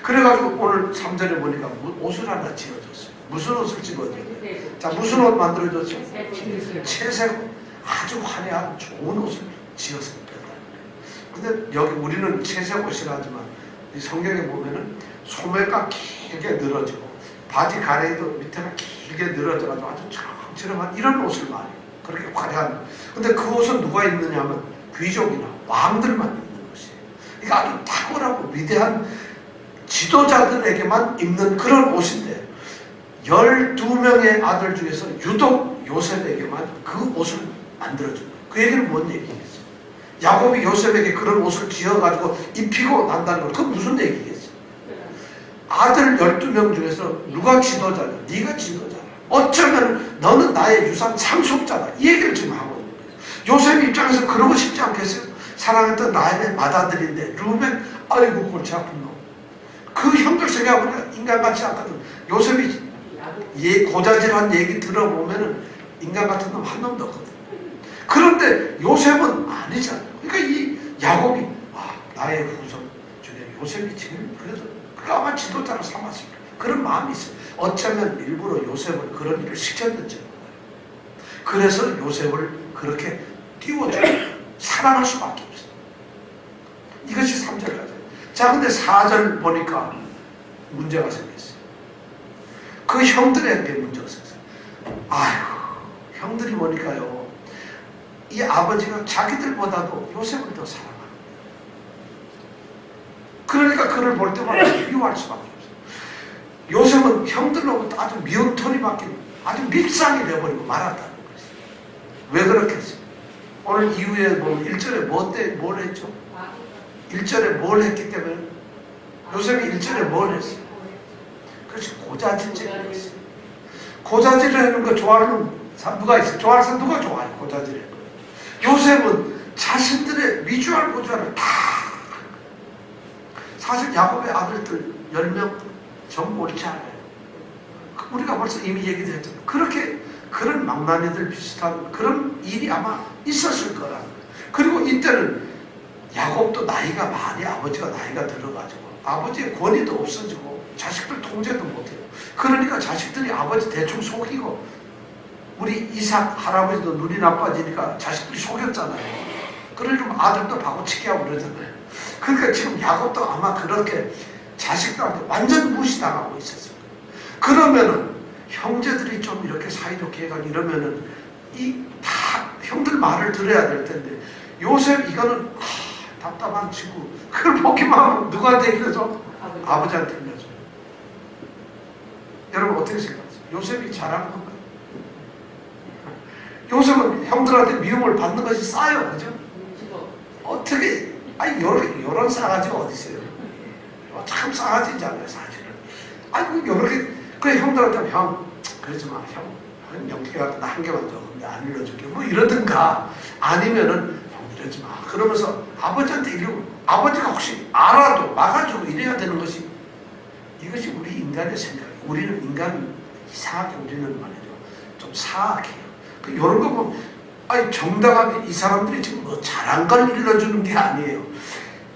A: 그래가지고 오늘 3절에 보니까 옷을 하나 지어줬어요. 무슨 옷을 지어줬어요? 자, 무슨 옷 만들어줬죠? 채색 아주 화려한 좋은 옷을 지어서 입혔다는 거예요. 근데 여기 우리는 채색 옷이라 하지만 이 성경에 보면은 소매가 길게 늘어지고 바지 가래도 밑에가 길게 늘어져가지고 아주 저렴한 이런 옷을 많이 그렇게 화려한. 근데 그 옷은 누가 입느냐 하면 귀족이나 왕들만 입는 것이에요. 이게 아주 탁월하고 위대한 지도자들에게만 입는 그런 옷인데 12명의 아들 중에서 유독 요셉에게만 그 옷을 만들어준 거예요. 그 얘기는 뭔 얘기겠어요? 야곱이 요셉에게 그런 옷을 지어가지고 입히고 난다는 건 그건 무슨 얘기겠어요? 아들 12명 중에서 누가 지도자냐? 네가 지도자냐? 어쩌면 너는 나의 유산 상속자다. 이 얘기를 지금 하고 있는 거예요. 요셉 입장에서 그러고 싶지 않겠어요? 사랑했던 나의 맏아들인데 루벤 아이고 골치 아픈 놈. 그 형들 생각해보니까 인간 같지 않거든. 요셉이 고자질한 얘기 들어보면은 인간 같은 놈 한 놈도 없거든. 그런데 요셉은 아니잖아요. 그러니까 이 야곱이 나의 후손 중에 요셉이 제일 그래도 그가 아마 지도자로 삼았을 거예요. 그런 마음이 있어요. 어쩌면 일부러 요셉을 그런 일을 시켰는지 몰라요. 그래서 요셉을 그렇게 띄워주고 사랑할 수밖에 없어요. 이것이 3절까지. 자, 근데 4절 보니까 문제가 생겼어요. 그 형들에게 문제가 생겼어요. 아휴, 형들이 보니까요, 이 아버지가 자기들보다도 요셉을 더 사랑합니다. 그러니까 그를 볼 때마다 미워할 수밖에 없어요. 요셉은 형들로부터 아주 미운 톤이 바뀐 아주 밉상이 되어버리고 말았다는 거예요. 왜 그렇겠어요? 오늘 이후에 보면 1절에 뭘 했죠? 1절에 뭘 했기 때문에 요셉이 1절에 뭘 했어요? 그렇지, 고자질을 했어요. 고자질을 하는 거 좋아하는 사람 누가 있어요? 좋아하는 사람 누가 좋아해요? 고자질을 하는 거예요. 요셉은 자신들의 위주할 고주할을 다 사실 야곱의 아들들 10명 전부 옳지 않아요. 우리가 벌써 이미 얘기도 했잖아요. 그렇게 그런 망나니들 비슷한 그런 일이 아마 있었을 거라는 거예요. 그리고 이때는 야곱도 나이가 많이 아버지가 나이가 들어가지고 아버지의 권위도 없어지고 자식들 통제도 못해요. 그러니까 자식들이 아버지 대충 속이고 우리 이삭 할아버지도 눈이 나빠지니까 자식들이 속였잖아요. 그러니까 아들도 바보치기 하고 그러잖아요. 그러니까 지금 야곱도 아마 그렇게 자식들한테 완전 무시당하고 있었어요. 그러면은 형제들이 좀 이렇게 사이좋게 해가지고 이러면은 이 다 형들 말을 들어야 될 텐데 요셉 이거는 답답한 친구 그걸 보기만 하면 누구한테 일러줘? 아버지한테 일러줘. 여러분 어떻게 생각하세요? 요셉이 잘한 건가요? 요셉은 형들한테 미움을 받는 것이 싸요, 그죠? 어떻게 요런 싸가지가 어디 있어요? 참 싸가지잖아요, 사실은. 요렇게 그 형들한테 형 그러지 마, 형 영기가 나 한 개만 줘, 근데 안 일러줄게, 뭐 이러든가 아니면은 형 이러지 마. 그러면서 아버지한테 이러고 아버지가 혹시 알아도 막아주고 이래야 되는 것이 이것이 우리 인간의 생각이에요. 우리는 인간 이상하게 우리는 말이죠. 좀 사악해요. 이런 거 보면 아니 정당하게 이 사람들이 지금 뭐 잘한 걸 일러주는 게 아니에요.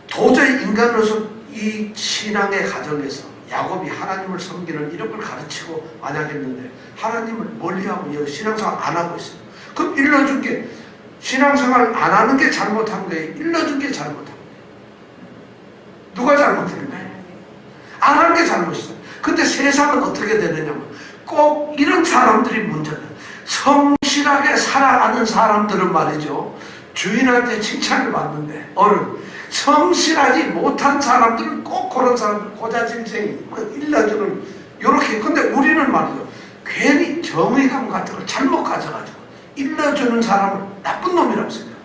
A: 도저히 인간으로서 이 신앙의 과정에서 야곱이 하나님을 섬기는 이런 걸 가르치고 만약 했는데 하나님을 멀리하고 신앙생활 안 하고 있어요. 그럼 일러준 게 신앙생활 안 하는 게 잘못한 거예요? 일러준 게 잘못한 거예요? 누가 잘못한 거예요? 안 하는 게 잘못이잖아요. 근데 세상은 어떻게 되느냐면 꼭 이런 사람들이 문제다. 성실하게 살아가는 사람들은 말이죠. 주인한테 칭찬을 받는데 어른 성실하지 못한 사람들은 꼭 그런 사람들 고자질쟁이 뭐 일러주는 요렇게. 근데 우리는 말이죠. 괜히 정의감 같은 걸 잘못 가져가지고 일러주는 사람을 나쁜 놈이라고 생각해요.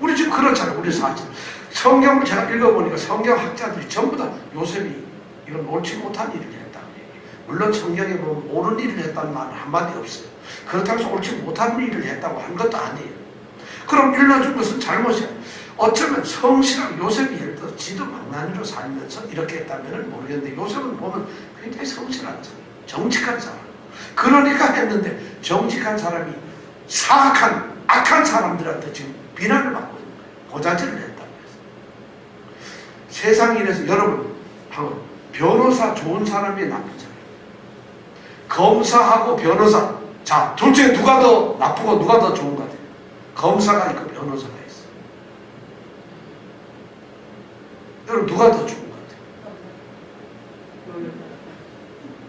A: 우리 지금 그렇잖아요. 우리 사실 성경을 제가 읽어보니까 성경학자들이 전부 다 요셉이 이건 옳지 못한 일을 했다고 얘기해요. 물론 성경에 보면 옳은 일을 했다는 말은 한마디 없어요. 그렇다고 해서 옳지 못한 일을 했다고 한 것도 아니에요. 그럼 일러준 것은 잘못이에요. 어쩌면 성실한 요셉이 예를 들어 지도 망나니로 살면서 이렇게 했다면 모르겠는데 요셉은 보면 굉장히 성실한 사람, 정직한 사람. 그러니까 했는데 정직한 사람이 사악한 악한 사람들한테 지금 비난을 받고 있는 거예요. 고자질을 했다고 해서. 세상 일에서 여러분 변호사 좋은 사람이 나쁜 사람, 검사하고 변호사, 자 둘 중에 누가 더 나쁘고 누가 더 좋은 것 같아요? 검사가 있고 변호사가 있어. 여러분 누가 더 좋은 것 같아요?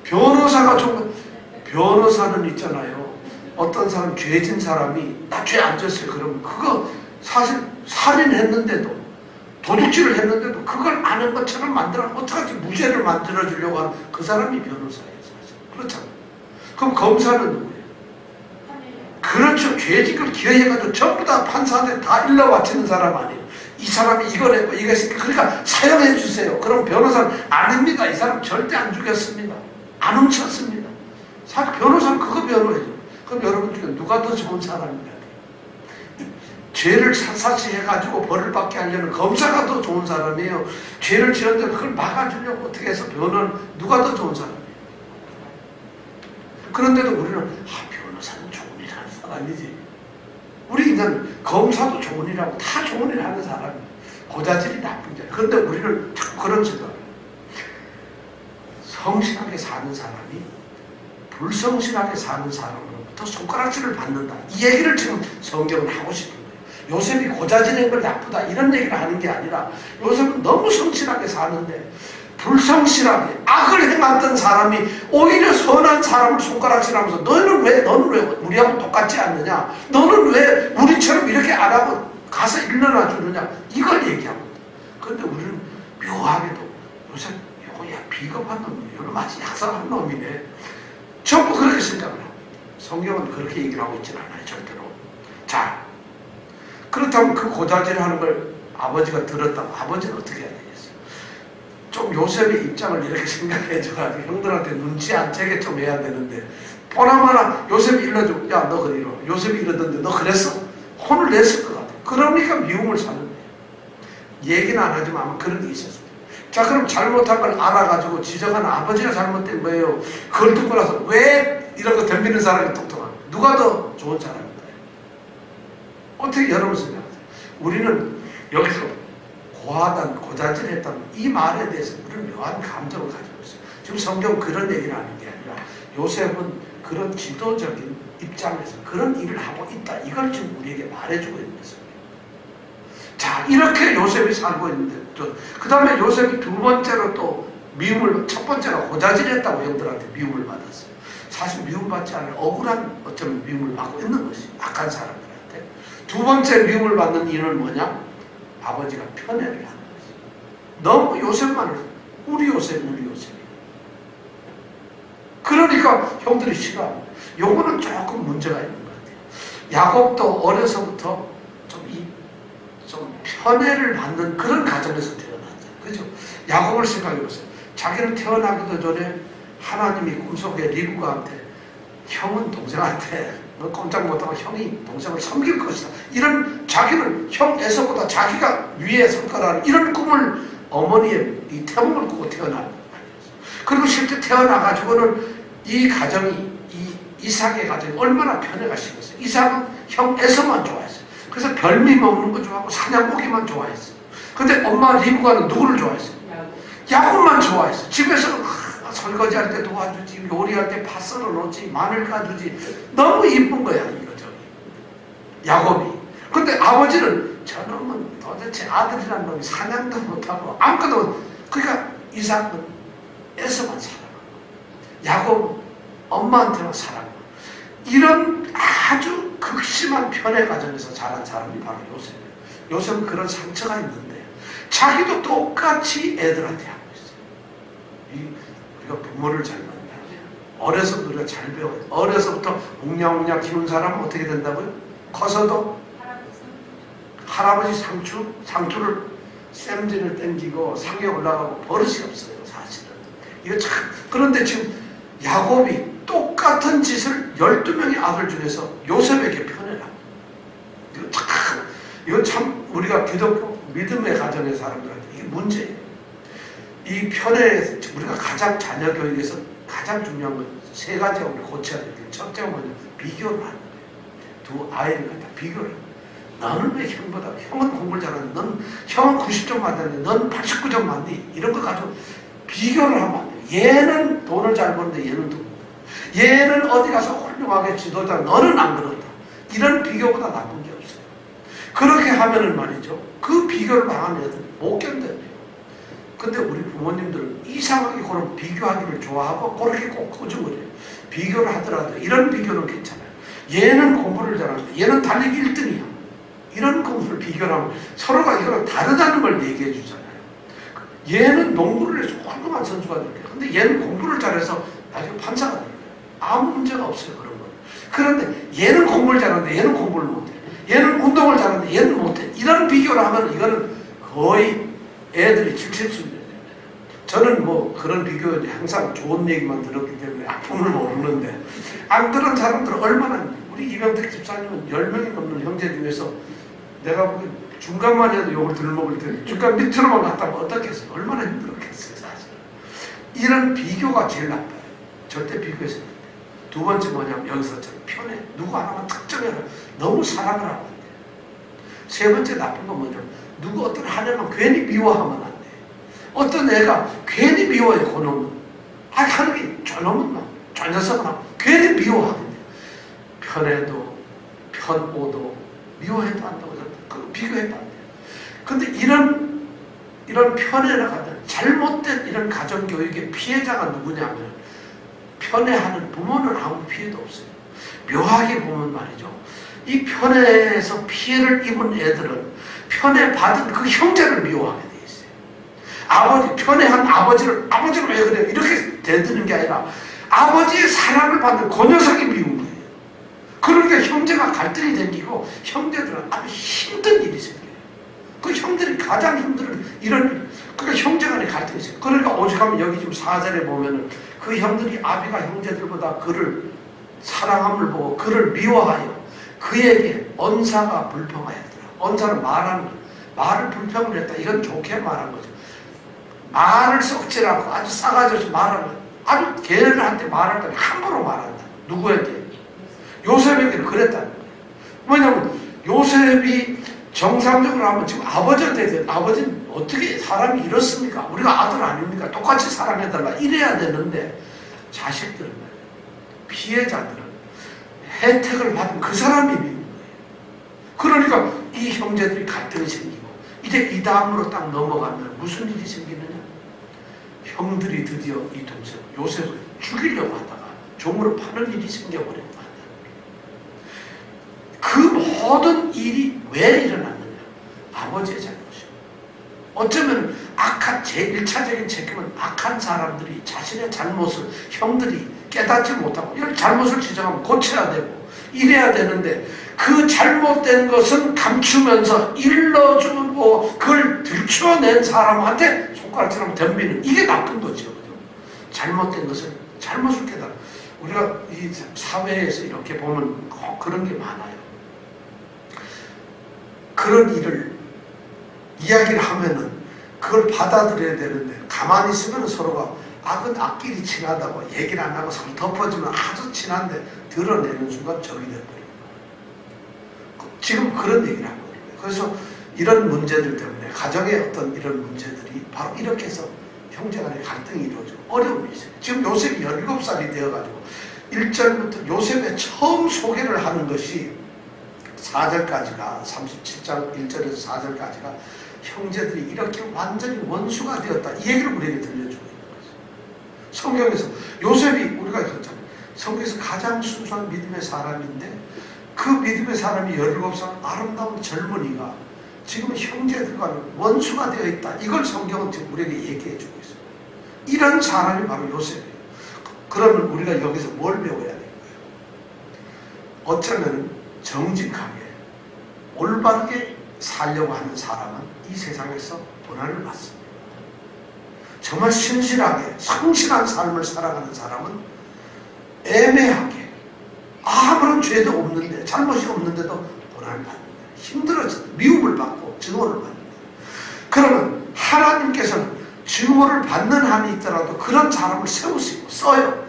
A: 변호사가 좋은 것 같아요. 변호사는 있잖아요. 어떤 사람 죄진 사람이 나 죄 안 졌어요. 그러면 그거 사실 살인했는데도 도둑질을 했는데도 그걸 아는 것처럼 만들어 어떻게 무죄를 만들어주려고 하는 그 사람이 변호사예요. 사실. 그렇잖아요. 그럼 검사는 누구예요? 그렇죠. 죄짓걸 기여해가지고 전부 다 판사한테 다 일러 바치는 사람 아니에요. 이 사람이 이걸 했고 이거 했으니까 그러니까 사형해 주세요. 그럼 변호사는 아닙니다. 이 사람 절대 안 죽였습니다. 안 훔쳤습니다. 사실 변호사는 그거 변호해줘. 그럼 여러분 중에 누가 더 좋은 사람인가? 죄를 샅샅이 해가지고 벌을 받게 하려는 검사가 더 좋은 사람이에요. 죄를 지었는데 그걸 막아주려고 어떻게 해서 변호는 누가 더 좋은 사람이에요? 그런데도 우리는 변호사는 좋은 일 하는 사람이지. 우리 인간은 검사도 좋은 일하고 다 좋은 일 하는 사람이에요. 고자질이 나쁜 자. 그런데 우리는 자꾸 그런 생각을 해요. 성실하게 사는 사람이 불성실하게 사는 사람으로부터 손가락질을 받는다. 이 얘기를 지금 성경은 하고 싶은 거예요. 요셉이 고자질한 걸 나쁘다 이런 얘기를 하는 게 아니라 요셉은 너무 성실하게 사는데 불성실하게 악을 행했던 사람이 오히려 선한 사람을 손가락질하면서 너는 왜 우리하고 똑같지 않느냐? 너는 왜 우리처럼 이렇게 안 하고 가서 일러나 주느냐? 이걸 얘기합니다. 그런데 우리는 묘하게도 요셉 이거 비겁한 놈이네. 이거 마치 약삭한 놈이네. 전부 그렇게 생각을 합니다. 성경은 그렇게 얘기를 하고 있지는 않아요. 절대로. 자, 그렇다면 그 고자질을 하는 걸 아버지가 들었다면 아버지는 어떻게 해야 되겠어요? 좀 요셉의 입장을 이렇게 생각해줘가지고 형들한테 눈치 안 채게 좀 해야 되는데 보나마나 요셉이 일러주고 야 너 그리로 요셉이 이러던데 너 그랬어? 혼을 냈을 것 같아. 그러니까 미움을 사는 거예요. 얘기는 안 하지만 아마 그런 게 있었어요. 자 그럼 잘못한 걸 알아가지고 지적하는 아버지가 잘못된 거예요. 그걸 듣고 나서 왜 이런 거 덤비는 사람이 똑똑한 누가 더 좋은 사람인가요? 어떻게 여러분 생각하세요? 우리는 여기서 고하단 고자질했다는 이 말에 대해서 우리는 묘한 감정을 가지고 있어요. 지금 성경 그런 얘기를 하는 게 아니라 요셉은 그런 지도적인 입장에서 그런 일을 하고 있다. 이걸 지금 우리에게 말해주고 있는 것입니다. 자 이렇게 요셉이 살고 있는데 그 다음에 요셉이 두 번째로 또 미움을 첫 번째가 고자질했다고 형들한테 미움을 받았어요. 사실 미움받지 않을 억울한 어쩌면 미움을 받고 있는 것이 악한 사람들한테. 두 번째 미움을 받는 이유는 뭐냐? 아버지가 편애를 하는 것이. 너무 요셉만을 우리 요셉 그러니까 형들이 싫어합니다. 요거는 조금 문제가 있는 것 같아요. 야곱도 어려서부터 좀 편애를 받는 그런 가정에서 태어났잖아요. 그죠? 야곱을 생각해보세요. 자기는 태어나기도 전에 하나님이 꿈속에 리브가한테 형은 동생한테 너 꼼짝 못하고 형이 동생을 섬길 것이다. 이런 자기는 형 에서보다 자기가 위에 설 거라는 이런 꿈을 어머니의 이 태몽을 꾸고 태어난 거예요. 그리고 실제 태어나가지고는 이 가정이 이삭의 가정이 얼마나 편애가 심했어요. 이삭은 형 에서만 좋아했어요. 그래서 별미 먹는 거 좋아하고 사냥고기만 좋아했어요. 근데 엄마 리브가는 누구를 좋아했어요? 야곱만 좋아했어요. 집에서 설거지할 때 도와주지, 요리할 때 파 썰어 놓지, 마늘 까주지. 너무 이쁜 거야 이거 야곱이. 근데 아버지는 저놈은 도대체 아들이란 놈이 사냥도 못하고 아무것도. 그러니까 이삭은 에서만 사랑하고 야곱 엄마한테만 사랑하고 이런 아주 극심한 편애 과정에서 자란 사람이 바로 요셉이에요. 요셉은 그런 상처가 있는데 자기도 똑같이 애들한테 하고 있어요. 우리가 부모를 잘 만나야 돼요. 어려서부터 우리가 잘 배워요. 어려서부터 웅냥웅냥 키운 사람은 어떻게 된다고요? 커서도 할아버지 상추를 쌤진을 땡기고 상에 올라가고 버릇이 없어요. 사실은 이거 참. 그런데 지금 야곱이 똑같은 짓을 12명의 아들 중에서 요셉에게 편애를 합니다. 이거 참 우리가 기독교 믿음의 가정의 사람들한테 이게 문제예요. 이 편애, 우리가 가장 자녀 교육에서 가장 중요한 건 세 가지가 우리 고쳐야 될 게, 첫째가 뭐냐, 비교를 하는 거예요. 두 아이를 갖다 비교를 합니다. 너는 왜 형보다, 형은 공부를 잘하는데 형은 90점 맞았는데 넌 89점 맞니? 이런 거 가지고 비교를 하면 안 돼요. 얘는 돈을 잘 버는데 얘는 돈, 얘는 어디 가서 훌륭하게 지도자, 너는 안 그렇다. 이런 비교보다 나쁜 게 없어요. 그렇게 하면은 말이죠, 그 비교를 당하는 애들 못 견뎌요. 근데 우리 부모님들은 이상하게 그런 비교하기를 좋아하고 그렇게 꼭 꼬집어요. 비교를 하더라도 이런 비교는 괜찮아요. 얘는 공부를 잘하는데 얘는 달리기 1등이야. 이런 공부를 비교를 하면 서로가 이거랑 다르다는 걸 얘기해 주잖아요. 얘는 농구를 해서 훌륭한 선수가 될 거예요. 근데 얘는 공부를 잘해서 나중에 판사가 될 거예요. 아무 문제가 없어요. 그런 건. 그런데 얘는 공부를 잘하는데 얘는 공부를 못해. 얘는 운동을 잘하는데 얘는 못해. 이런 비교를 하면 이거는 거의 애들이 질색순이에요. 저는 뭐 그런 비교에 항상 좋은 얘기만 들었기 때문에 아픔을 모르는데, 안 그런 사람들은 얼마나, 우리 이병택 집사님은 10명이 넘는 형제 중에서 내가 보기엔 중간만 해도 욕을 들먹을 텐데 중간 밑으로만 갔다면 어떻겠어요? 얼마나 힘들었겠어요 사실. 이런 비교가 제일 나빠요. 절대 비교해서 안 돼요. 두 번째 뭐냐면 여기서처럼 편해. 누구 하나만 특정해서 너무 사랑을 하면 안 돼요. 세 번째 나쁜 건 뭐냐면 누구 어떤 하나만 괜히 미워하면 안 돼요. 어떤 애가 괜히 미워해. 그놈은 하는 게 저놈은 저 녀석은 괜히 미워하거든요. 편해도 편오도 미워해도 한다고 비교해도 안 돼요. 근데 이런 편애를 하든 잘못된 이런 가정교육의 피해자가 누구냐면 편애하는 부모는 아무 피해도 없어요. 묘하게 보면 말이죠, 이 편애에서 피해를 입은 애들은 편애받은 그 형제를 미워하게 돼 있어요. 편애한 아버지를 왜 그래? 이렇게 대드는 게 아니라 아버지의 사랑을 받는 그 녀석이 미운 거예요. 그러니까 형제가 갈등이 생기고 형제들은 아주 힘든 일이 생겨요. 그 형들이 가장 힘든 이런, 그러니까 형제 간에 갈등이 생겨요. 그러니까 오죽하면 여기 지금 4절에 보면은 그 형들이 아비가 형제들보다 그를 사랑함을 보고 그를 미워하여 그에게 언사가 불평하였더라. 언사는 말하는 거예요. 말을 불평을 했다. 이건 좋게 말한 거죠. 말을 썩지 않고 아주 싸가지고 말하는, 아주 걔들한테 말할 때 함부로 말한다. 누구에게? 요셉에게는 그랬다는 거예요. 뭐냐면 요셉이 정상적으로 하면 지금 아버지한테, 아버지는 어떻게 사람이 이렇습니까? 우리가 아들 아닙니까? 똑같이 사랑해달라 이래야 되는데, 자식들은, 피해자들은 혜택을 받은 그 사람이 미운 거예요. 그러니까 이 형제들이 갈등이 생기고, 이제 이 다음으로 딱 넘어가면 무슨 일이 생기느냐? 형들이 드디어 이 동생 요셉을 죽이려고 하다가 종으로 파는 일이 생겨버렸다. 그 모든 일이 왜 일어났느냐? 아버지의 잘못이에요. 어쩌면 악한, 제1차적인 책임은 악한 사람들이 자신의 잘못을 형들이 깨닫지 못하고 이런 잘못을 지적하면 고쳐야 되고 이래야 되는데, 그 잘못된 것은 감추면서 일러주고 그걸 들춰낸 사람한테 손가락처럼 덤비는, 이게 나쁜 거죠. 잘못된 것을, 잘못을 깨달아. 우리가 이 사회에서 이렇게 보면 그런 게 많아요. 그런 일을 이야기를 하면은 그걸 받아들여야 되는데 가만히 있으면 서로가 악은 악끼리 친하다고 얘기를 안 하고 서로 덮어주면 아주 친한데 드러내는 순간 적이 되어버려요. 지금 그런 얘기를 한 거예요. 그래서 이런 문제들 때문에 가정의 어떤 이런 문제들이 바로 이렇게 해서 형제간의 갈등이 이루어지고 어려움이 있어요. 지금 요셉이 17살이 되어가지고 1절부터 요셉의 처음 소개를 하는 것이 4절까지가 37장 1절에서 4절까지가 형제들이 이렇게 완전히 원수가 되었다 이 얘기를 우리에게 들려주고 있는 거죠. 성경에서 요셉이 우리가 그랬잖아요. 성경에서 가장 순수한 믿음의 사람인데 그 믿음의 사람이 17살 아름다운 젊은이가 지금 형제들과는 원수가 되어 있다. 이걸 성경은 지금 우리에게 얘기해 주고 있어요. 이런 사람이 바로 요셉이에요. 그러면 우리가 여기서 뭘 배워야 되는 거예요? 어쩌면 정직하게 올바르게 살려고 하는 사람은 이 세상에서 고난을 받습니다. 정말 신실하게 성실한 삶을 살아가는 사람은 애매하게 아무런 죄도 없는데 잘못이 없는데도 고난을 받는다. 힘들어진다. 미움을 받고 증오를 받는다. 그러면 하나님께서는 증오를 받는 한이 있더라도 그런 사람을 세우시고 써요.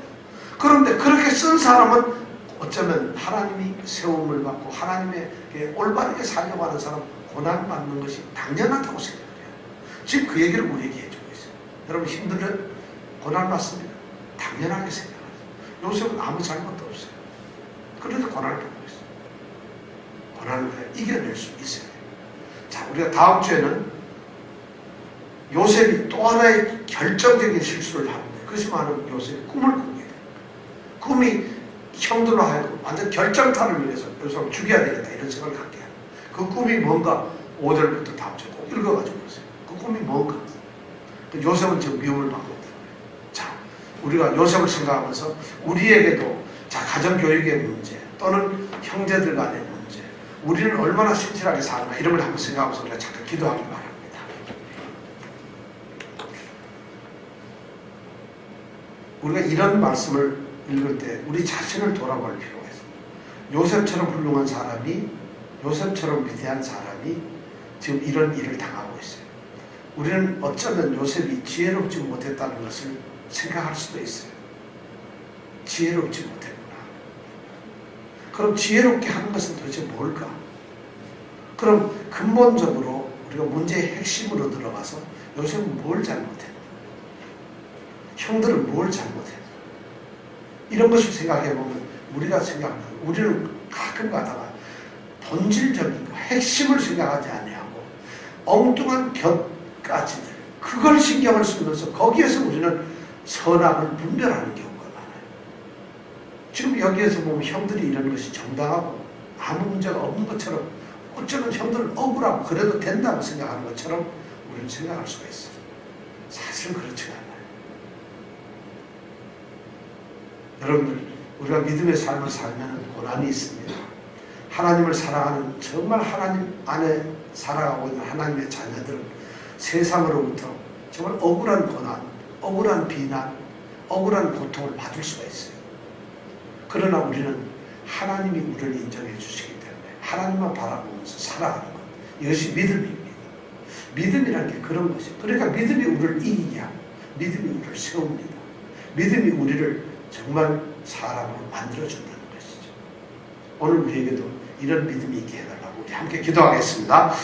A: 그런데 그렇게 쓴 사람은 어쩌면 하나님이 세움을 받고 하나님에게 올바르게 살려고 하는 사람 고난받는 것이 당연하다고 생각해요. 지금 그 얘기를 우리에게 해주고 있어요. 여러분 힘들면 고난받습니다. 당연하게 생각하죠. 요셉은 아무 잘못도 없어요. 그래도 고난을 받고 있어요. 고난을 이겨낼 수 있어야 돼요. 자, 우리가 다음 주에는 요셉이 또 하나의 결정적인 실수를 하는데 그것이 바로 요셉이 꿈을 꾸게 돼요. 꿈이 형들로 하여금 완전 결정타를 위해서 요셉을 죽여야 되겠다 이런 생각을 갖게 해요. 그 꿈이 뭔가 5절부터 다음 주에 꼭 읽어가지고 보세요. 그 꿈이 뭔가. 요셉은 지금 미움을 받고 있다. 자, 우리가 요셉을 생각하면서 우리에게도 자, 가정교육의 문제 또는 형제들 간의 문제 우리는 얼마나 신실하게 사는가 이런 걸 한번 생각하면서 우리가 잠깐 기도하기 바랍니다. 우리가 이런 말씀을 읽을 때 우리 자신을 돌아볼 필요가 있습니다. 요셉처럼 훌륭한 사람이 요셉처럼 위대한 사람이 지금 이런 일을 당하고 있어요. 우리는 어쩌면 요셉이 지혜롭지 못했다는 것을 생각할 수도 있어요. 지혜롭지 못했구나. 그럼 지혜롭게 하는 것은 도대체 뭘까? 그럼 근본적으로 우리가 문제의 핵심으로 들어가서 요셉은 뭘 잘못했나? 형들은 뭘 잘못했나? 이런 것을 생각해보면 우리가 생각하는 우리는 가끔 가다가 본질적인 거, 핵심을 생각하지 아니하고 엉뚱한 곁가지들 그걸 신경을 쓰면서 거기에서 우리는 선악을 분별하는 경우가 많아요. 지금 여기에서 보면 형들이 이런 것이 정당하고 아무 문제가 없는 것처럼 어쩌면 형들은 억울하고 그래도 된다고 생각하는 것처럼 우리는 생각할 수가 있어요. 사실 그렇지가 않아요. 여러분들 우리가 믿음의 삶을 살면 고난이 있습니다. 하나님을 사랑하는 정말 하나님 안에 살아가고 있는 하나님의 자녀들은 세상으로부터 정말 억울한 고난, 억울한 비난, 억울한 고통을 받을 수가 있어요. 그러나 우리는 하나님이 우리를 인정해 주시기 때문에 하나님만 바라보면서 살아가는 것 이것이 믿음입니다. 믿음이라는 게 그런 것이에요. 그러니까 믿음이 우리를 이기게 하고 믿음이 우리를 세웁니다. 믿음이 우리를 정말 사람으로 만들어준다는 것이죠. 오늘 우리에게도 이런 믿음이 있게 해달라고 우리 함께 기도하겠습니다.